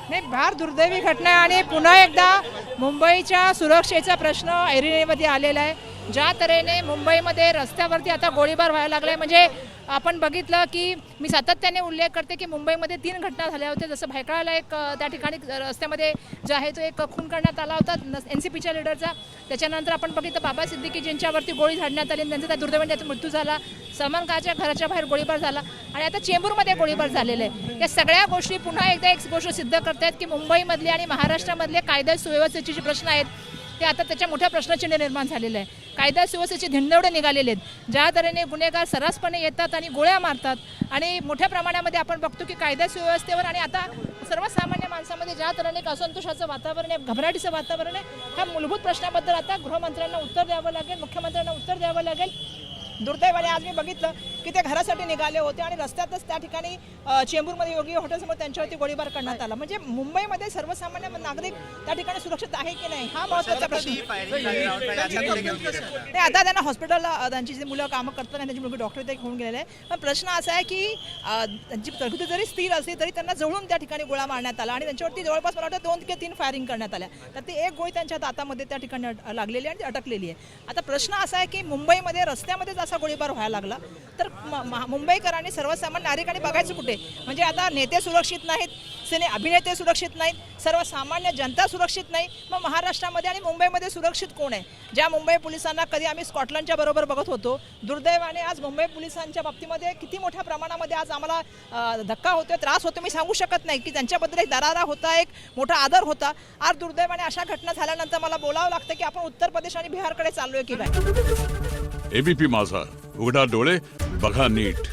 नाही, फार दुर्दैवी घटना आहे आणि पुन्हा एकदा मुंबईच्या सुरक्षेचा प्रश्न ऐरणीमध्ये आलेला आहे. ज्या तऱ्हेने मुंबईमध्ये रस्त्यावरती आता गोळीबार व्हायला लागलाय, म्हणजे आपण बघितलं की मी सातत्याने उल्लेख करते की मुंबईमध्ये 3 घटना झाल्या होत्या. जसं भायखळाला एक त्या ठिकाणी रस्त्यामध्ये जे आहे तो एक खून करण्यात आला होता NCPच्या लीडरचा. त्याच्यानंतर आपण बघितलं बाबा सिद्दीकी ज्यांच्यावरती गोळी झाडण्यात आली आणि त्यांचा त्या दुर्दैवाने त्याचा मृत्यू झाला. सलमान खानच्या घराच्या बाहेर गोळीबार झाला आणि आता चेंबूरमध्ये गोळीबार झालेला आहे. या सगळ्या गोष्टी पुन्हा एकदा एक गोष्ट सिद्ध करतायत की मुंबईमधले आणि महाराष्ट्रामधले कायदा सुव्यवस्थेचे जे प्रश्न आहेत ते आता त्याच्या मोठ्या प्रश्नचिन्ह निर्माण झालेलं आहे. कायदा सुव्यवस्थेचे धिंडवडे निघालेले आहेत. ज्या तऱ्हेने गुन्हेगार सर्रासपणे येतात आणि गोळ्या मारतात आणि मोठ्या प्रमाणामध्ये आपण बघतो की कायदा सुव्यवस्थेवर आणि आता सर्वसामान्य माणसामध्ये ज्या तऱ्हेने एक असंतोषाचं वातावरण आहे, घबराटीचं वातावरण आहे, ह्या मूलभूत प्रश्नाबद्दल आता गृहमंत्र्यांना उत्तर द्यावं लागेल, मुख्यमंत्र्यांना उत्तर द्यावं लागेल. दुर्दैवाने आज मी बघितलं की ते घरासाठी निघाले होते आणि रस्त्यातच त्या ठिकाणी चेंबूरमध्ये योगी हॉटेलसमोर त्यांच्यावरती गोळीबार करण्यात आला. म्हणजे मुंबईमध्ये सर्वसामान्य नागरिक त्या ठिकाणी सुरक्षित आहे की नाही हा महत्त्वाचा प्रश्न. नाही, आता त्यांना हॉस्पिटलला त्यांची जी मुलं कामं करतात आणि त्यांची मुलगी डॉक्टर ते घेऊन गेलेले आहे. पण प्रश्न असा आहे की त्यांची प्रकृती जरी स्थिर असली तरी त्यांना जवळून त्या ठिकाणी गोळा मारण्यात आला आणि त्यांच्यावरती जवळपास मला वाटतं 2 किंवा 3 फायरिंग करण्यात आल्या. तर ती एक गोळी त्यांच्या दातामध्ये त्या ठिकाणी लागलेली आणि अटकलेली आहे. आता प्रश्न असा आहे की मुंबईमध्ये रस्त्यामध्ये असा गोळीबार व्हायला लागला तर मुंबईकरांनी सर्वसामान्य नागरिकांनी बघायचं कुठे. म्हणजे आता नेते सुरक्षित नाहीत, सिने अभिनेते सुरक्षित नाहीत, सर्वसामान्य जनता सुरक्षित नाही. मग महाराष्ट्रामध्ये आणि मुंबईमध्ये सुरक्षित कोण आहे? ज्या मुंबई पोलिसांना कधी आम्ही स्कॉटलंडच्या बरोबर बघत होतो, दुर्दैवाने आज मुंबई पोलिसांच्या बाबतीमध्ये किती मोठ्या प्रमाणामध्ये आज आम्हाला धक्का होतो, त्रास होतो मी सांगू शकत नाही. की त्यांच्याबद्दल एक दरारा होता, एक मोठा आदर होता. आज दुर्दैवाने अशा घटना झाल्यानंतर मला बोलावं लागतं की आपण उत्तर प्रदेश आणि बिहारकडे चाललोय की काय. एबीपी माझा, उघडा डोळे बघा नीट.